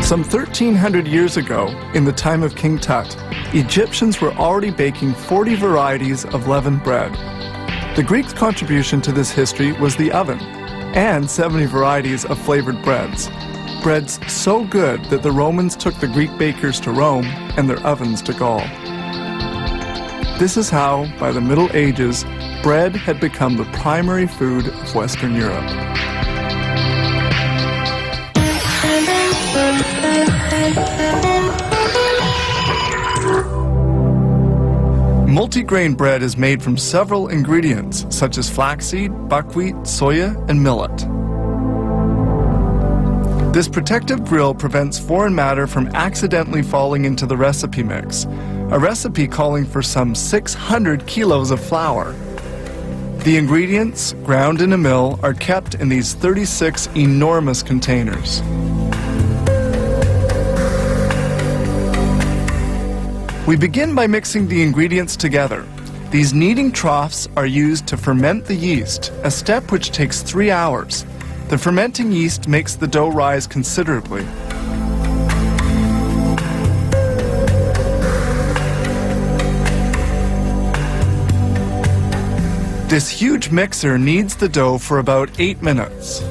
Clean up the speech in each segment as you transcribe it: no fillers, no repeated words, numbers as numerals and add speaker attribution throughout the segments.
Speaker 1: Some 1,300 years ago, in the time of King Tut, Egyptians were already baking 40 varieties of leavened bread. The Greeks' contribution to this history was the oven, and 70 varieties of flavored breads. Breads so good that the Romans took the Greek bakers to Rome and their ovens to Gaul. This is how, by the Middle Ages, bread had become the primary food of Western Europe. Multigrain bread is made from several ingredients, such as flaxseed, buckwheat, soya, and millet. This protective grill prevents foreign matter from accidentally falling into the recipe mix, a recipe calling for some 600 kilos of flour. The ingredients, ground in a mill, are kept in these 36 enormous containers. We begin by mixing the ingredients together. These kneading troughs are used to ferment the yeast, a step which takes 3 hours. The fermenting yeast makes the dough rise considerably. This huge mixer kneads the dough for about 8 minutes.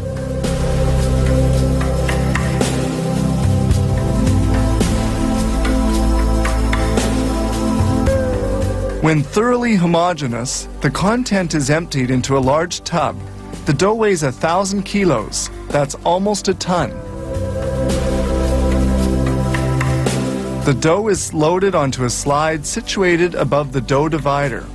Speaker 1: When thoroughly homogeneous, the content is emptied into a large tub. The dough weighs 1,000 kilos. That's almost a ton. The dough is loaded onto a slide situated above the dough divider.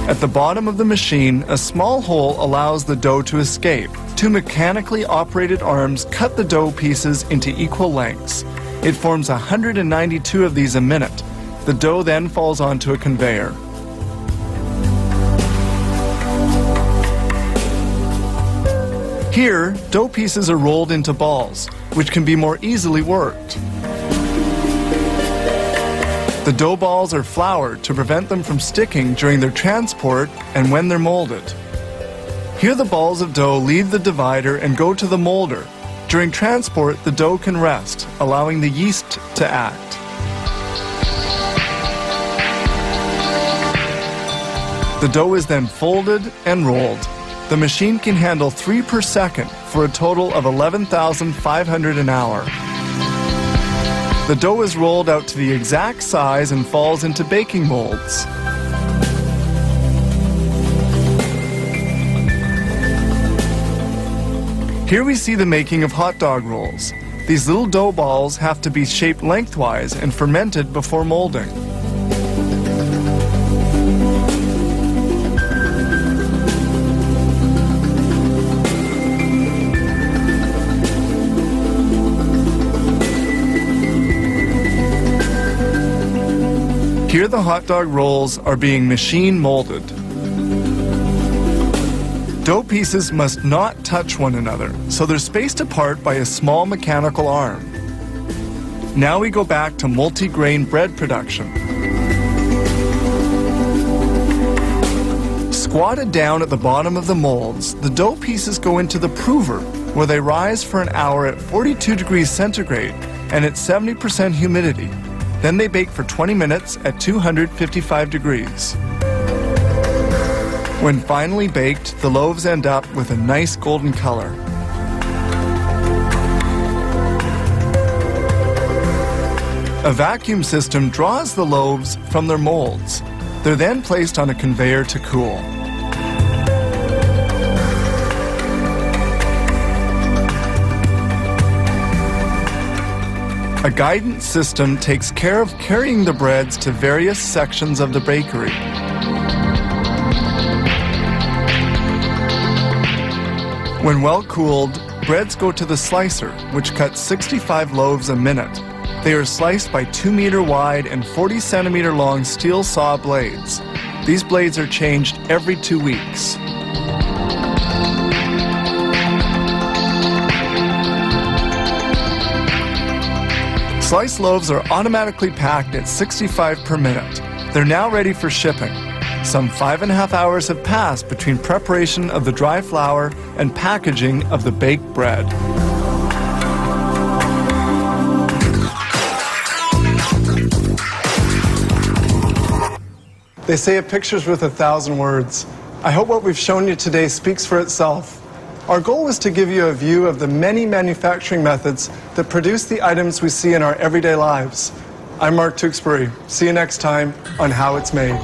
Speaker 1: At the bottom of the machine, a small hole allows the dough to escape. 2 mechanically operated arms cut the dough pieces into equal lengths. It forms 192 of these a minute. The dough then falls onto a conveyor. Here, dough pieces are rolled into balls, which can be more easily worked. The dough balls are floured to prevent them from sticking during their transport and when they're molded. Here the balls of dough leave the divider and go to the molder. During transport, the dough can rest, allowing the yeast to act. The dough is then folded and rolled. The machine can handle 3 per second for a total of 11,500 an hour. The dough is rolled out to the exact size and falls into baking molds. Here we see the making of hot dog rolls. These little dough balls have to be shaped lengthwise and fermented before molding. Here the hot dog rolls are being machine molded. Dough pieces must not touch one another, so they're spaced apart by a small mechanical arm. Now we go back to multi-grain bread production. Squatted down at the bottom of the molds, the dough pieces go into the prover, where they rise for an hour at 42 degrees centigrade and at 70% humidity. Then they bake for 20 minutes at 255 degrees. When finally baked, the loaves end up with a nice golden color. A vacuum system draws the loaves from their molds. They're then placed on a conveyor to cool. A guidance system takes care of carrying the breads to various sections of the bakery. When well cooled, breads go to the slicer, which cuts 65 loaves a minute. They are sliced by 2-meter wide and 40-centimeter long steel saw blades. These blades are changed every 2 weeks. Sliced loaves are automatically packed at 65 per minute. They're now ready for shipping. Some 5.5 hours have passed between preparation of the dry flour and packaging of the baked bread. They say a picture's worth 1,000 words. I hope what we've shown you today speaks for itself. Our goal was to give you a view of the many manufacturing methods that produce the items we see in our everyday lives. I'm Mark Tewksbury. See you next time on How It's Made.